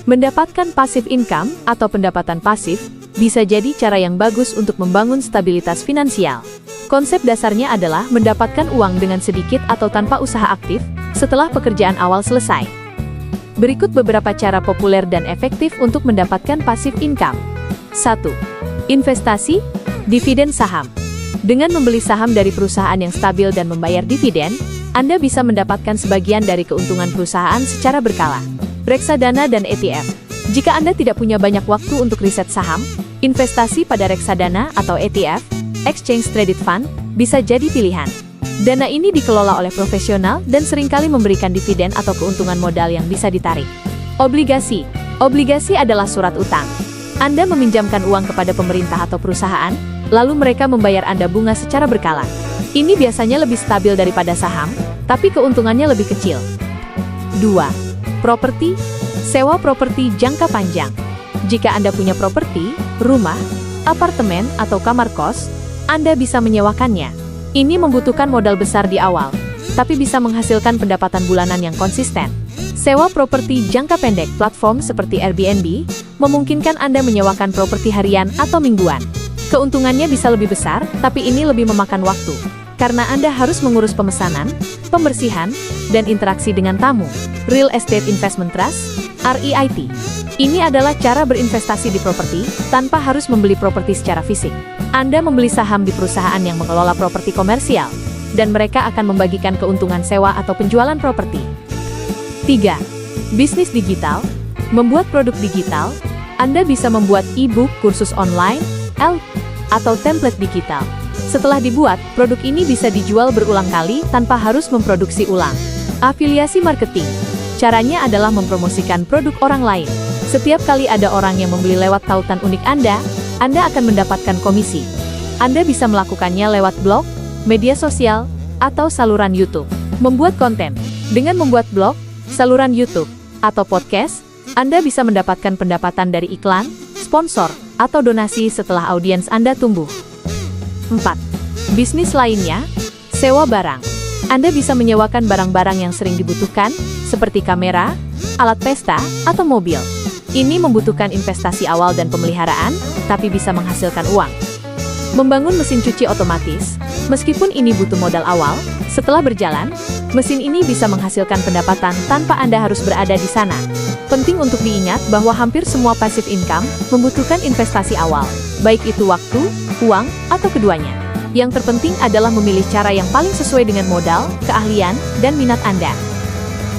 Mendapatkan passive income atau pendapatan pasif bisa jadi cara yang bagus untuk membangun stabilitas finansial. Konsep dasarnya adalah mendapatkan uang dengan sedikit atau tanpa usaha aktif setelah pekerjaan awal selesai. Berikut beberapa cara populer dan efektif untuk mendapatkan passive income. 1. Investasi, dividen saham. Dengan membeli saham dari perusahaan yang stabil dan membayar dividen, Anda bisa mendapatkan sebagian dari keuntungan perusahaan secara berkala. Reksadana dan ETF. Jika Anda tidak punya banyak waktu untuk riset saham, investasi pada reksadana atau ETF, Exchange Traded Fund, bisa jadi pilihan. Dana ini dikelola oleh profesional dan seringkali memberikan dividen atau keuntungan modal yang bisa ditarik. Obligasi. Obligasi adalah surat utang. Anda meminjamkan uang kepada pemerintah atau perusahaan, lalu mereka membayar Anda bunga secara berkala. Ini biasanya lebih stabil daripada saham, tapi keuntungannya lebih kecil. 2. Properti, sewa properti jangka panjang. Jika Anda punya properti, rumah, apartemen, atau kamar kos, Anda bisa menyewakannya. Ini membutuhkan modal besar di awal, tapi bisa menghasilkan pendapatan bulanan yang konsisten. Sewa properti jangka pendek, platform seperti Airbnb, memungkinkan Anda menyewakan properti harian atau mingguan. Keuntungannya bisa lebih besar, tapi ini lebih memakan waktu, karena Anda harus mengurus pemesanan, pembersihan, dan interaksi dengan tamu. Real Estate Investment Trust, REIT. Ini adalah cara berinvestasi di properti, tanpa harus membeli properti secara fisik. Anda membeli saham di perusahaan yang mengelola properti komersial, dan mereka akan membagikan keuntungan sewa atau penjualan properti. 3. Bisnis digital, membuat produk digital. Anda bisa membuat e-book, kursus online, atau template digital. Setelah dibuat, produk ini bisa dijual berulang kali tanpa harus memproduksi ulang. Afiliasi marketing. Caranya adalah mempromosikan produk orang lain. Setiap kali ada orang yang membeli lewat tautan unik Anda akan mendapatkan komisi. Anda bisa melakukannya lewat blog, media sosial, atau saluran YouTube. Membuat konten. Dengan membuat blog, saluran YouTube, atau podcast, Anda bisa mendapatkan pendapatan dari iklan, sponsor, atau donasi setelah audiens Anda tumbuh. 4. Bisnis lainnya, sewa barang. Anda bisa menyewakan barang-barang yang sering dibutuhkan, seperti kamera, alat pesta, atau mobil. Ini membutuhkan investasi awal dan pemeliharaan, tapi bisa menghasilkan uang. Membangun mesin cuci otomatis, meskipun ini butuh modal awal, setelah berjalan, mesin ini bisa menghasilkan pendapatan tanpa Anda harus berada di sana. Penting untuk diingat bahwa hampir semua passive income membutuhkan investasi awal, baik itu waktu, uang, atau keduanya. Yang terpenting adalah memilih cara yang paling sesuai dengan modal, keahlian, dan minat Anda.